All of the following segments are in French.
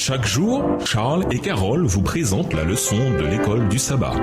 Chaque jour, Charles et Carole vous présentent la leçon de l'école du sabbat.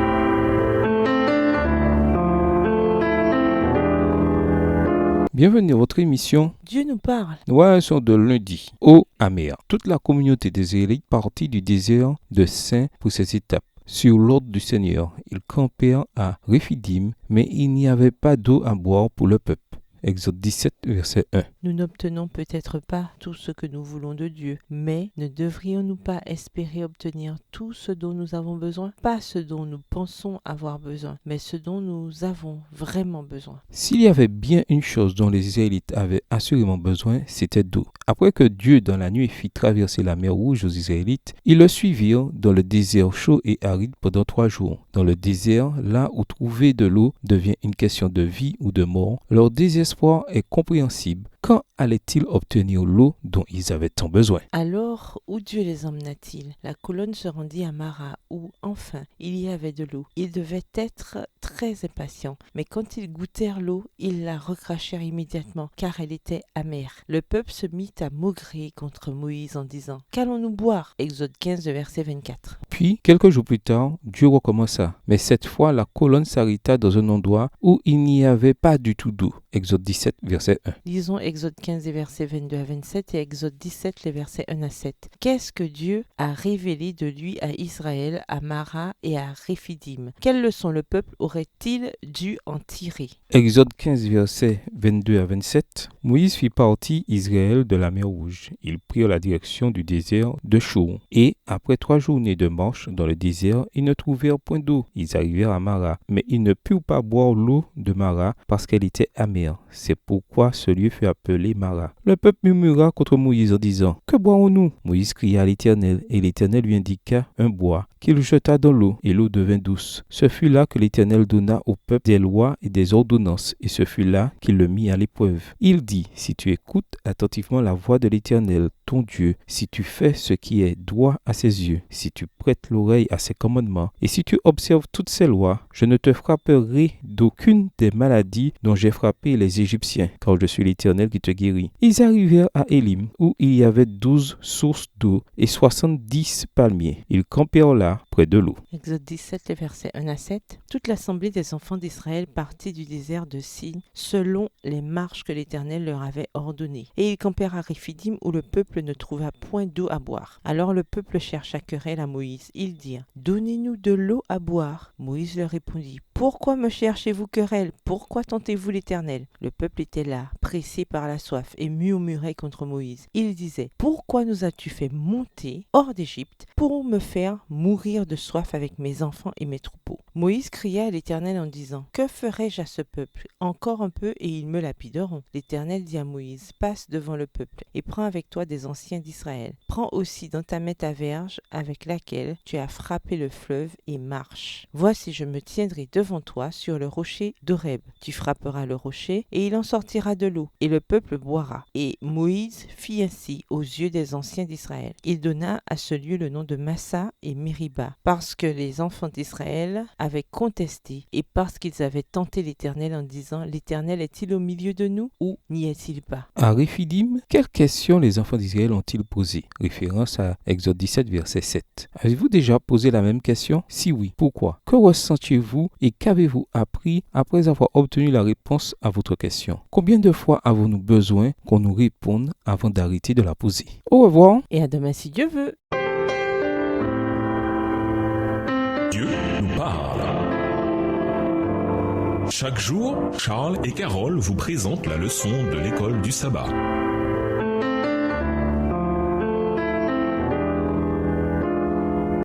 Bienvenue à votre émission Dieu nous parle. Noation de lundi au Amer. Toute la communauté des Israélites partit du désert de Sin pour ces étapes. Sur l'ordre du Seigneur, ils campèrent à Rephidim, mais il n'y avait pas d'eau à boire pour le peuple. Exode 17, verset 1. Nous n'obtenons peut-être pas tout ce que nous voulons de Dieu, mais ne devrions-nous pas espérer obtenir tout ce dont nous avons besoin? Pas ce dont nous pensons avoir besoin, mais ce dont nous avons vraiment besoin. S'il y avait bien une chose dont les Israélites avaient assurément besoin, c'était d'eau. Après que Dieu dans la nuit fit traverser la mer Rouge aux Israélites, ils le suivirent dans le désert chaud et aride pendant 3 jours. Dans le désert, là où trouver de l'eau devient une question de vie ou de mort, leur désespoir est compréhensible. Quand allaient-ils obtenir l'eau dont ils avaient tant besoin? Alors, où Dieu les emmena-t-il? La colonne se rendit à Mara, où, enfin, il y avait de l'eau. Ils devaient être très impatients, mais quand ils goûtèrent l'eau, ils la recrachèrent immédiatement, car elle était amère. Le peuple se mit à maugréer contre Moïse en disant « Qu'allons-nous boire ?» Exode 15, verset 24. Puis, quelques jours plus tard, Dieu recommença. Mais cette fois, la colonne s'arrêta dans un endroit où il n'y avait pas du tout d'eau. Exode 17, verset 1. Lisons Exode 15, les versets 22 à 27 et Exode 17, les versets 1 à 7. Qu'est-ce que Dieu a révélé de lui à Israël, à Mara et à Rephidim? Quelles leçons le peuple aurait-il dû en tirer? Exode 15, versets 22 à 27. Moïse fit partir Israël de la mer Rouge. Ils prirent la direction du désert de Chour. Et, après 3 journées de marche dans le désert, ils ne trouvèrent point d'eau. Ils arrivèrent à Mara, mais ils ne purent pas boire l'eau de Mara parce qu'elle était amère. C'est pourquoi ce lieu fut appelé Mara. Le peuple murmura contre Moïse en disant « Que boirons-nous » Moïse cria à l'Éternel, et l'Éternel lui indiqua un bois qu'il jeta dans l'eau, et l'eau devint douce. Ce fut là que l'Éternel donna au peuple des lois et des ordonnances, et ce fut là qu'il le mit à l'épreuve. Il dit « Si tu écoutes attentivement la voix de l'Éternel, ton Dieu, si tu fais ce qui est droit à ses yeux, si tu prêtes l'oreille à ses commandements, et si tu observes toutes ses lois, je ne te frapperai d'aucune des maladies dont j'ai frappé les Égyptiens, car je suis l'Éternel qui te guérit. » Ils arrivèrent à Élim, où il y avait 12 sources d'eau et 70 palmiers. Ils campèrent là, près de l'eau. Exode 17, les versets 1 à 7. Toute l'assemblée des enfants d'Israël partit du désert de Sin, selon les marches que l'Éternel leur avait ordonnées. Et ils campèrent à Rephidim, où le peuple ne trouva point d'eau à boire. Alors le peuple chercha querelle à Moïse. Ils dirent « Donnez-nous de l'eau à boire. » Moïse leur répondit « Pourquoi me cherchez-vous querelle? Pourquoi tentez-vous l'Éternel ?» Le peuple était là, pressé par la soif, et murmurait contre Moïse. Il disait « Pourquoi nous as-tu fait monter hors d'Égypte pour me faire mourir de soif avec mes enfants et mes troupeaux? » Moïse cria à l'Éternel en disant « Que ferai-je à ce peuple? Encore un peu et ils me lapideront. » L'Éternel dit à Moïse « Passe devant le peuple et prends avec toi des anciens d'Israël. Prends aussi dans ta main ta verge avec laquelle tu as frappé le fleuve et marche. Voici, je me tiendrai devant toi sur le rocher d'Horeb. Tu frapperas le rocher et il en sortira de l'eau et le peuple boira. » Et Moïse fit ainsi aux yeux des anciens d'Israël. Il donna à ce lieu le nom de Massa et Mériba, parce que les enfants d'Israël avaient contesté et parce qu'ils avaient tenté l'Éternel en disant « L'Éternel est-il au milieu de nous ou n'y est-il pas ?» À Rephidim, quelles questions les enfants d'Israël ont-ils posées? Référence à Exode 17, verset 7. Avez-vous déjà posé la même question? Si oui, pourquoi? Que ressentiez-vous et qu'avez-vous appris après avoir obtenu la réponse à votre question? Combien de fois avons-nous besoin qu'on nous réponde avant d'arrêter de la poser? Au revoir. Et à demain si Dieu veut. Dieu nous parle. Chaque jour, Charles et Carole vous présentent la leçon de l'école du sabbat.